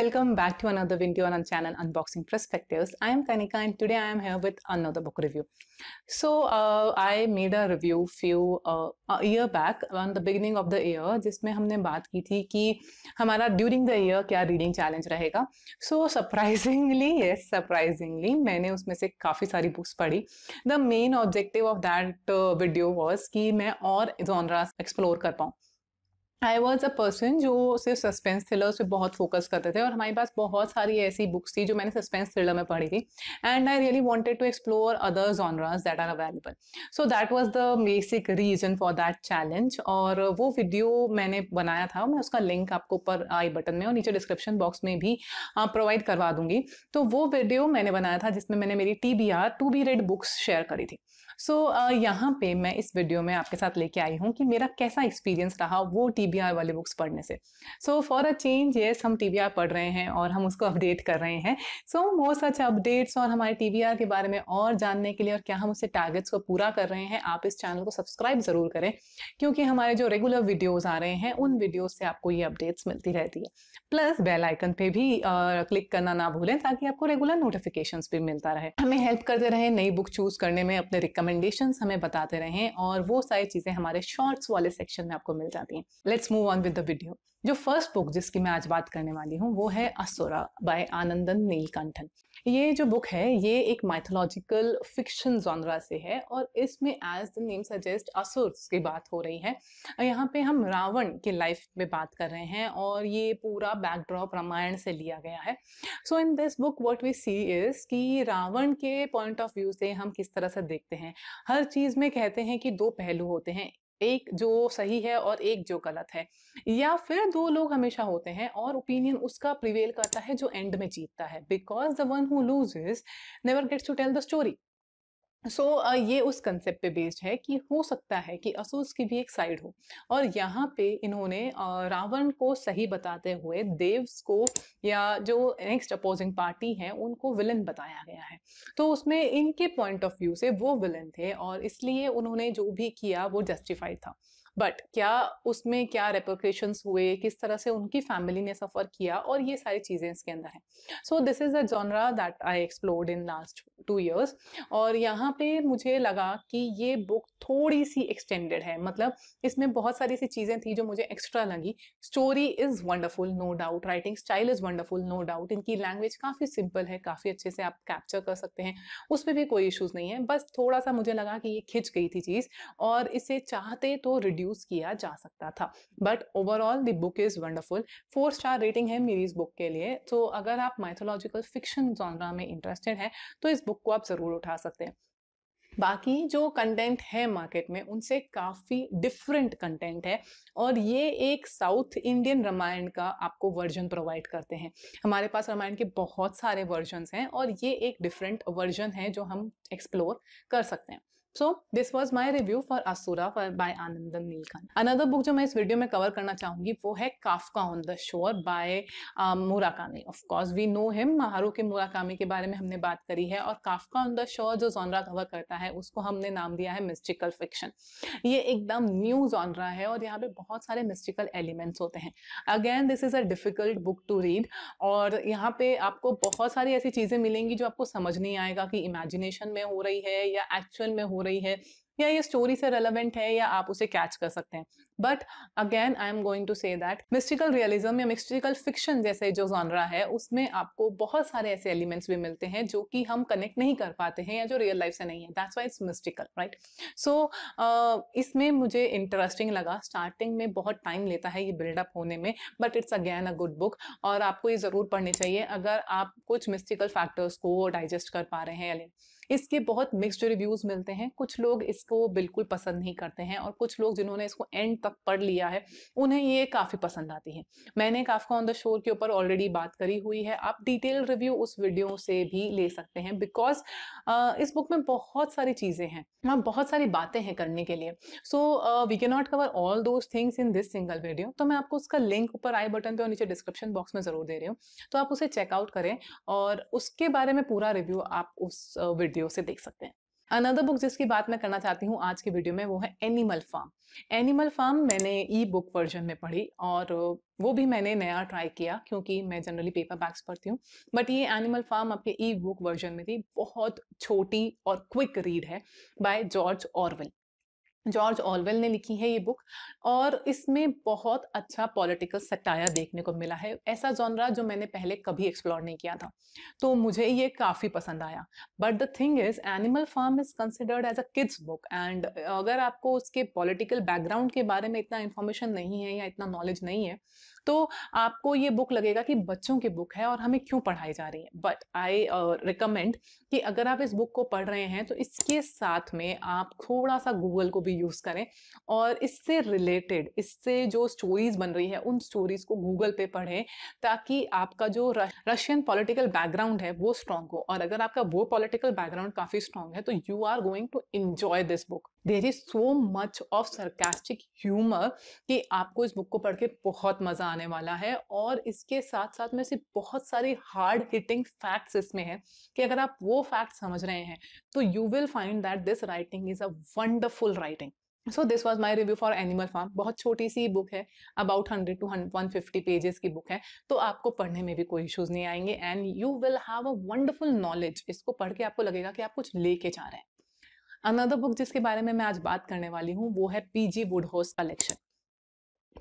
welcome back to another video on our channel Unboxing Perspectives. I am Kanika and today I am here with another book review. I made a review a year back on the beginning of the year जिसमें हमने बात की थी कि हमारा during the year क्या reading challenge रहेगा. So surprisingly मैंने उसमें से काफ़ी सारी books पढ़ी. The main objective of that video was कि मैं और genres explore कर पाऊँ. आई वॉज अ पर्सन जो सिर्फ सस्पेंस थ्रिलर्स पे बहुत फोकस करते थे और हमारे पास बहुत सारी ऐसी बुक्स थी जो मैंने सस्पेंस थ्रिलर में पढ़ी थी and I really wanted to explore other genres that are available. So that was the basic reason for that challenge. और वो वीडियो मैंने बनाया था, मैं उसका लिंक आपको ऊपर आई बटन में और नीचे डिस्क्रिप्शन बॉक्स में भी प्रोवाइड करवा दूंगी. तो वो वीडियो मैंने बनाया था जिसमें मैंने मेरी TBR to be read books share करी थी. यहाँ पे मैं इस वीडियो में आपके साथ लेके आई हूँ कि मेरा कैसा एक्सपीरियंस रहा वो TBR वाली बुक्स पढ़ने से. फॉर अ चेंज यस, हम TBR पढ़ रहे हैं और हम उसको अपडेट कर रहे हैं. मोर सच अपडेट्स और हमारे TBR के बारे में और जानने के लिए और क्या हम उससे टारगेट्स को पूरा कर रहे हैं, आप इस चैनल को सब्सक्राइब जरूर करें क्योंकि हमारे जो रेगुलर वीडियोज आ रहे हैं उन वीडियोज से आपको ये अपडेट्स मिलती रहती है. प्लस बेल आइकन पे भी क्लिक करना ना भूलें ताकि आपको रेगुलर नोटिफिकेशंस भी मिलता रहे. हमें हेल्प करते रहें नई बुक चूज करने में, अपने रिकमेंडेशंस हमें बताते रहें और वो सारी चीजें हमारे शॉर्ट्स वाले सेक्शन में आपको मिल जाती हैं. Let's move on with the video. जो फर्स्ट बुक जिसकी मैं आज बात करने वाली हूँ वो है असुरा बाय आनंदन नीलकंठन. ये जो बुक है ये एक माइथोलॉजिकल फिक्शन जॉनरा से है और इसमें एज द नेम सजेस्ट असुर्स की बात हो रही है. यहाँ पे हम रावण की लाइफ में बात कर रहे हैं और ये पूरा बैकड्रॉप रामायण से लिया गया है. So in this book what we see is कि रावण के पॉइंट ऑफ व्यू से हम किस तरह से देखते हैं. हर चीज में कहते हैं कि दो पहलू होते हैं, एक जो सही है और एक जो गलत है, या फिर दो लोग हमेशा होते हैं और ओपिनियन उसका प्रिवेल करता है जो एंड में जीतता है. Because the one who loses never gets to tell the story. ये उस कंसेप्ट पे बेस्ड है कि हो सकता है कि असुर्स की भी एक साइड हो और यहाँ पे इन्होंने रावण को सही बताते हुए देव्स को या जो नेक्स्ट अपोजिंग पार्टी है उनको विलन बताया गया है. तो उसमें इनके पॉइंट ऑफ व्यू से वो विलन थे और इसलिए उन्होंने जो भी किया वो जस्टिफाइड था. बट क्या उसमें क्या रेपरकेशंस हुए, किस तरह से उनकी फैमिली ने सफर किया और ये सारी चीजें इसके अंदर हैं. This is a genre that I explored in last 2 years और यहाँ पे मुझे लगा कि ये बुक थोड़ी सी एक्सटेंडेड है. मतलब इसमें बहुत सारी सी चीजें थी जो मुझे एक्स्ट्रा लगी. Story is wonderful no doubt, writing style is wonderful no doubt, इनकी लैंग्वेज काफी सिंपल है, काफी अच्छे से आप कैप्चर कर सकते हैं, उसमें भी कोई इश्यूज नहीं है. बस थोड़ा सा मुझे लगा कि ये खिंच गई थी चीज और इसे चाहते तो रिड्यूस किया जा सकता था. But overall the book is wonderful. 4 star rating है मेरी इस बुक के लिए. तो अगर आप माइथोलॉजिकल फिक्शन जॉनरा में इंटरेस्टेड हैं तो इस बुक को आप जरूर उठा सकते हैं. बाकी जो कंटेंट है मार्केट में उनसे काफी डिफरेंट कंटेंट है और ये एक साउथ इंडियन रामायण का आपको वर्जन प्रोवाइड करते हैं. हमारे पास रामायण के बहुत सारे वर्जन्स हैं और ये एक डिफरेंट वर्जन है जो हम एक्सप्लोर कर सकते हैं. This was my review for Asura by Anandan Neelakantan. Another book जो मैं इस वीडियो में कवर करना चाहूंगी वो है Kafka on the shore by Murakami. Of course we know him, Haruki Murakami के बारे में हमने बात करी है और काफका ऑन द शोर जो जॉनरा कवर करता है उसको हमने नाम दिया है मिस्टिकल फिक्शन. ये एकदम न्यू जॉनरा है और यहाँ पे बहुत सारे मिस्टिकल एलिमेंट्स होते हैं. Again this is a difficult book to read और यहाँ पे आपको बहुत सारी ऐसी चीजें मिलेंगी जो आपको समझ नहीं आएगा कि इमेजिनेशन में हो रही है या एक्चुअल में हो रही है या ये स्टोरी से रेलेवेंट है या आप उसे कैच कर सकते हैं. But again I am going to say that mystical realism या मिस्टिकल फिक्शन जैसे जो जॉनरा है उसमें आपको बहुत सारे ऐसे एलिमेंट्स भी मिलते हैं जो कि हम कनेक्ट नहीं कर पाते हैं या जो रियल लाइफ से नहीं है. That's why it's mystical, right. इसमें मुझे इंटरेस्टिंग लगा. स्टार्टिंग में बहुत टाइम लेता है ये बिल्डअप होने में but it's again a good book और आपको ये जरूर पढ़नी चाहिए अगर आप कुछ मिस्टिकल फैक्टर्स को डाइजेस्ट कर पा रहे हैं या नहीं. इसके बहुत मिक्स्ड रिव्यूज मिलते हैं. कुछ लोग इसको बिल्कुल पसंद नहीं करते हैं और कुछ लोग जिन्होंने इसको एंड तक पढ़ लिया है उन्हें ये काफी पसंद आती है. मैंने काफका ऑन द शोर के ऊपर ऑलरेडी बात करी हुई है, आप डिटेल रिव्यू उस वीडियो से भी ले सकते हैं बिकॉज इस बुक में बहुत सारी चीजें हैं, वहाँ बहुत सारी बातें हैं करने के लिए. We can not cover all those things in this single video. तो मैं आपको उसका लिंक ऊपर आई बटन पे और नीचे डिस्क्रिप्शन बॉक्स में जरूर दे रही हूँ, तो आप उसे चेकआउट करें और उसके बारे में पूरा रिव्यू आप उस वीडियो से देख सकते हैं. अनदर बुक जिसकी बात मैं करना चाहती हूँ आज की वीडियो में वो है एनिमल फार्म। एनिमल फार्म मैंने ई बुक वर्जन में पढ़ी और वो भी मैंने नया ट्राई किया क्योंकि मैं जनरली पेपर बैक्स पढ़ती हूँ, बट ये एनिमल फार्म आपके ई बुक वर्जन में थी। बहुत छोटी और क्विक रीड है by George Orwell. George Orwell ने लिखी है ये बुक और इसमें बहुत अच्छा पॉलिटिकल सटायर देखने को मिला है, ऐसा जॉनरा जो मैंने पहले कभी एक्सप्लोर नहीं किया था, तो मुझे ये काफ़ी पसंद आया। But the thing is Animal Farm is considered as a kids book and अगर आपको उसके पॉलिटिकल बैकग्राउंड के बारे में इतना इन्फॉर्मेशन नहीं है या इतना नॉलेज नहीं है तो आपको ये बुक लगेगा कि बच्चों की बुक है और हमें क्यों पढ़ाई जा रही है। बट आई रिकमेंड कि अगर आप इस बुक को पढ़ रहे हैं तो इसके साथ में आप थोड़ा सा गूगल को भी यूज करें और इससे रिलेटेड, इससे जो स्टोरीज बन रही है उन स्टोरीज को गूगल पे पढ़ें ताकि आपका जो रशियन पॉलिटिकल बैकग्राउंड है वो स्ट्रांग हो। और अगर आपका वो पॉलिटिकल बैकग्राउंड काफी स्ट्रांग है तो you are going to enjoy this book. There is so much of sarcastic humour कि आपको इस बुक को पढ़ के बहुत मजा आने वाला है। और इसके साथ साथ में सिर्फ बहुत सारी हार्ड हिटिंग फैक्ट्स इसमें है कि अगर आप वो फैक्ट समझ रहे हैं तो you will find that this writing is a wonderful writing. So this was my review for Animal Farm. बहुत छोटी सी बुक है, अबाउट 100 to 150 पेजेस की बुक है, तो आपको पढ़ने में भी कोई इश्यूज नहीं आएंगे and you will have a wonderful knowledge. इसको पढ़ के आपको लगेगा कि आप कुछ लेके जा रहे हैं। अनदर बुक जिसके बारे में मैं आज बात करने वाली हूँ वो है PG Woodhouse collection.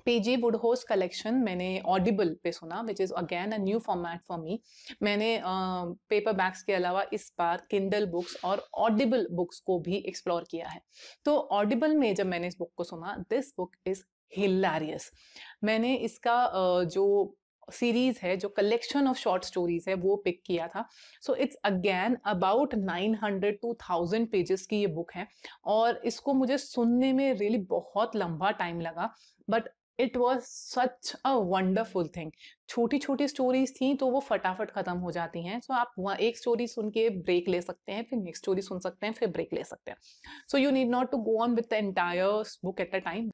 PG Woodhouse collection मैंने ऑडिबल पे सुना, which is again a new format for me. मैंने पेपर बैक्स के अलावा इस बार किंडल बुक्स और ऑडिबल बुक्स को भी एक्सप्लोर किया है। तो ऑडिबल में जब मैंने इस बुक को सुना, दिस बुक इज हिलेरियस। मैंने इसका जो सीरीज है, जो कलेक्शन ऑफ शॉर्ट स्टोरीज है वो पिक किया था। So it's again about 900 to 1000 pages की ये बुक है और इसको मुझे सुनने में रियली बहुत लंबा टाइम लगा, but it was such a wonderful thing. छोटी छोटी स्टोरीज थी तो वो फटाफट खत्म हो जाती हैं। सो आप वहाँ एक स्टोरी सुन के ब्रेक ले सकते हैं, फिर नेक्स्ट स्टोरी सुन सकते हैं, फिर ब्रेक ले सकते हैं। So you need not to go on with the entire book at a time.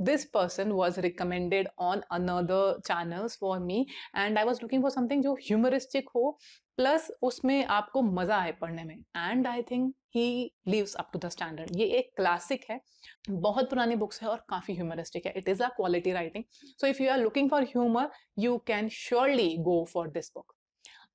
This person was recommended on another channels for me and I was looking for something जो humoristic हो plus उसमें आपको मजा आए पढ़ने में, and I think he lives up to the standard. ये एक क्लासिक है, बहुत पुरानी बुक्स है और काफी ह्यूमरिस्टिक है। It is a quality writing, so if you are looking for humour you can surely go for this book.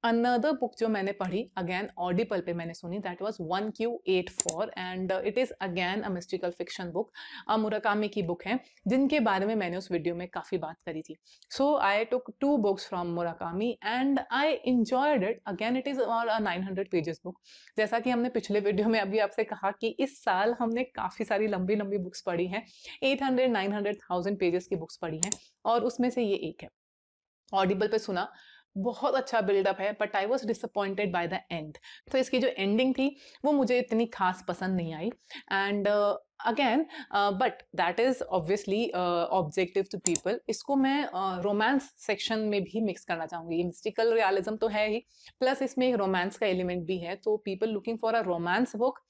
Another book जो मैंने पढ़ी अगेन ऑडिबल पे मैंने सुनी, that was 1Q84 and it is again a mystical fiction book. Murakami की book है जिनके बारे में मैंने उस वीडियो में काफी बात करी थी। सो आई टुक 2 books from Murakami and I enjoyed it. Again it is all a 900 pages book. जैसा कि हमने पिछले वीडियो में अभी आपसे कहा कि इस साल हमने काफी सारी लंबी लंबी बुक्स पढ़ी हैं, 800, 900, 1000 पेजेस की बुक्स पढ़ी हैं और उसमें से ये एक है। ऑडिबल पे सुना, बहुत अच्छा बिल्डअप है, but I was disappointed by the end. तो इसकी जो एंडिंग थी वो मुझे इतनी खास पसंद नहीं आई and again but that is obviously objective to people. इसको मैं रोमांस सेक्शन में भी मिक्स करना चाहूंगी। ये मिस्टिकल रियलिज्म तो है ही, प्लस इसमें एक रोमांस का एलिमेंट भी है, तो people looking for a romance book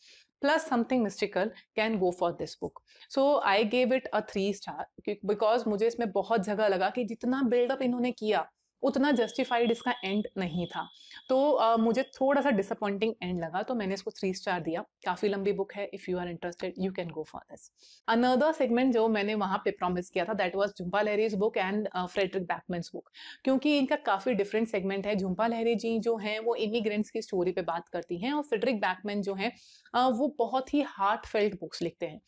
plus something mystical can go for this book. So I gave it a 3 star because मुझे इसमें बहुत जगह लगा कि जितना बिल्डअप इन्होंने किया उतना जस्टिफाइड इसका एंड नहीं था। तो मुझे थोड़ा सा डिसअपॉइंटिंग एंड लगा, तो मैंने इसको 3 स्टार दिया। काफी लंबी बुक है, if you are interested you can go for this. Another segment जो मैंने वहां पे प्रॉमिस किया था that was Jhumpa Lahiri's book and Fredrik Backman's book, क्योंकि इनका काफी डिफरेंट सेगमेंट है। झुम्पा लहरी जी जो है वो इमिग्रेंट्स की स्टोरी पे बात करती हैं और फ्रेडरिक बैकमैन जो है वो बहुत ही हार्ट फेल्ट बुक्स लिखते हैं।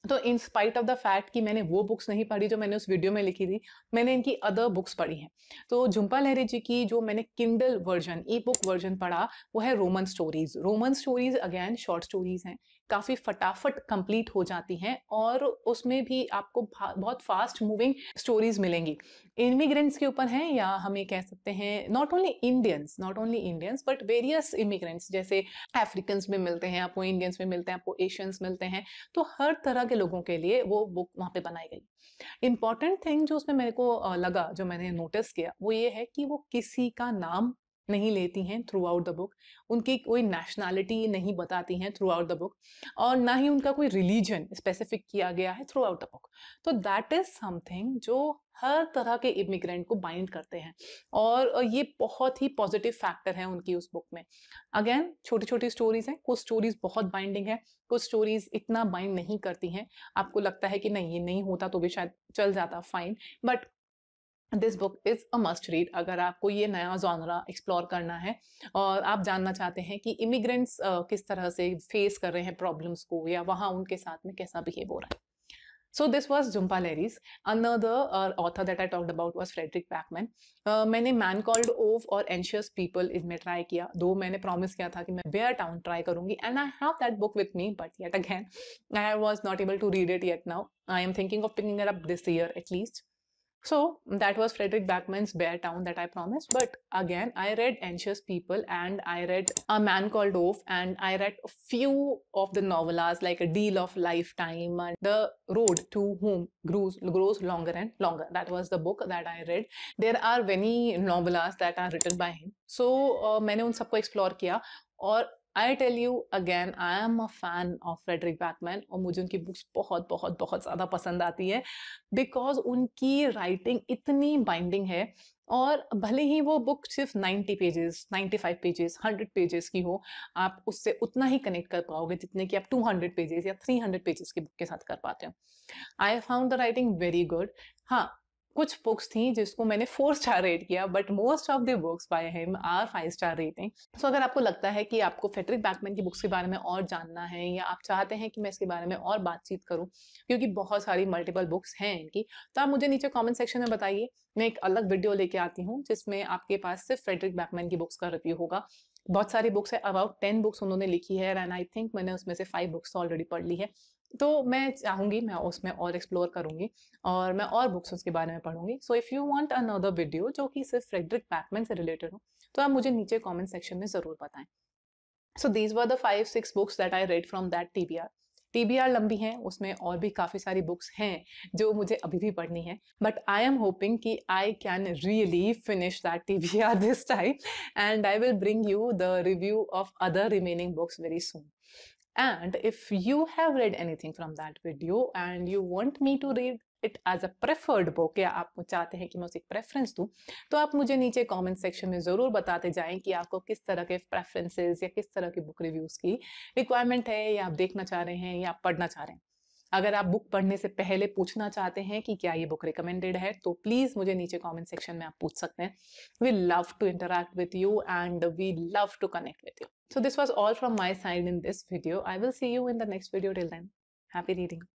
तो in spite of the fact कि मैंने वो बुक्स नहीं पढ़ी जो मैंने उस वीडियो में लिखी थी, मैंने इनकी अदर बुक्स पढ़ी हैं। तो झुम्पा लहरी जी की जो मैंने किंडल वर्जन, ई बुक वर्जन पढ़ा वो है Roman stories. Roman stories again short stories हैं, काफी फटाफट कंप्लीट हो जाती हैं और उसमें भी आपको बहुत फास्ट मूविंग स्टोरीज मिलेंगी। इमिग्रेंट्स के ऊपर हैं, या हमें कह सकते हैं not only Indians but various immigrants, जैसे अफ्रीकन में मिलते हैं आपको, इंडियंस में मिलते हैं आपको, एशियंस मिलते हैं, तो हर तरह के लोगों के लिए वो बुक वहां पे बनाई गई। इंपॉर्टेंट थिंग जो उसमें मेरे को लगा, जो मैंने नोटिस किया, वो ये है कि वो किसी का नाम नहीं लेती हैं थ्रू आउट द बुक, उनकी कोई नेशनैलिटी नहीं बताती हैं थ्रू आउट द बुक, और ना ही उनका कोई रिलीजन स्पेसिफिक किया गया है थ्रू आउट द बुक। तो दैट इज समथिंग जो हर तरह के इमिग्रेंट को बाइंड करते हैं, और ये बहुत ही पॉजिटिव फैक्टर है उनकी उस बुक में। अगेन छोटी छोटी स्टोरीज हैं, कुछ स्टोरीज बहुत बाइंडिंग है, कुछ स्टोरीज इतना बाइंड नहीं करती हैं, आपको लगता है कि नहीं ये नहीं होता तो भी शायद चल जाता, fine, but this book is a must read अगर आपको ये नया जॉनरा एक्सप्लोर करना है और आप जानना चाहते हैं कि इमिग्रेंट्स किस तरह से फेस कर रहे हैं प्रॉब्लम्स को, या वहाँ उनके साथ में कैसा बिहेव हो रहा है। So this was Jhumpa Lahiri's. Another author that I talked about was Frederick Backman. मैंने Man Called Ove और Anxious People इसमें ट्राई किया, दो मैंने प्रॉमिस किया था कि मैं Bear Town ट्राई करूंगी, and I have that book with me, but yet again I was not able to read it yet now. I am thinking of picking it up this year at least. So that was Frederick Backman's Bear Town that I promised. But again, I read Anxious People and I read A Man Called Ove, and I read a few of the novellas like A Deal of Lifetime and The Road to Whom Grows Longer and Longer. That was the book that I read. There are many novellas that are written by him. So मैंने उन सबको explore किया, और I tell you again I am a fan of Fredrik Backman, और मुझे उनकी books बहुत बहुत बहुत ज़्यादा पसंद आती है, बिकॉज उनकी राइटिंग इतनी बाइंडिंग है। और भले ही वो बुक सिर्फ 90 पेजेस, 95 पेजेस, 100 पेजेस की हो, आप उससे उतना ही कनेक्ट कर पाओगे जितने कि आप 200 पेजेस या 300 पेजेस की बुक के साथ कर पाते हो। I found the writing very good. हाँ, कुछ बुक्स थी जिसको मैंने 4 स्टार रेट किया, but most of the books by him are 5 star rating. So अगर आपको लगता है कि आपको फ्रेडरिक बैकमैन की बुक्स के बारे में और जानना है, या आप चाहते हैं कि मैं इसके बारे में और बातचीत करूं, क्योंकि बहुत सारी मल्टीपल बुक्स हैं इनकी, तो आप मुझे नीचे कमेंट सेक्शन में बताइए। मैं एक अलग वीडियो लेके आती हूँ जिसमें आपके पास सिर्फ फ्रेडरिक बैकमैन की बुक्स का रिव्यू होगा। बहुत सारी बुक्स है, अबाउट 10 बुक्स उन्होंने लिखी है, एंड आई थिंक मैंने उसमें से 5 बुक्स ऑलरेडी पढ़ ली है। तो मैं चाहूंगी मैं उसमें और एक्सप्लोर करूंगी, और मैं और बुक्स उसके बारे में पढ़ूंगी। So if you want another video जो कि सिर्फ फ्रेडरिक बैकमैन से रिलेटेड हो, तो आप मुझे नीचे कमेंट सेक्शन में जरूर बताएं। So these were the 5-6 books that I read from that TBR. TBR लंबी है, उसमें और भी काफी सारी बुक्स हैं जो मुझे अभी भी पढ़नी है, बट आई एम होपिंग कि I can really finish that TBR this time, and I will bring you the review of other remaining books very soon. And if you have read anything from that video and you want me to read it as a preferred book, या आप चाहते हैं कि मैं उसे एक preference दूं, तो आप मुझे नीचे कमेंट सेक्शन में जरूर बताते जाएं कि आपको किस तरह के प्रेफरेंसेस या किस तरह के बुक रिव्यूज की रिक्वायरमेंट है, या आप देखना चाह रहे हैं या आप पढ़ना चाह रहे हैं। अगर आप बुक पढ़ने से पहले पूछना चाहते हैं कि क्या ये बुक रिकमेंडेड है, तो प्लीज मुझे नीचे कमेंट सेक्शन में आप पूछ सकते हैं। We love to interact with you and we love to connect with you. So this was all from my side in this video. I will see you in the next video. Till then, happy reading.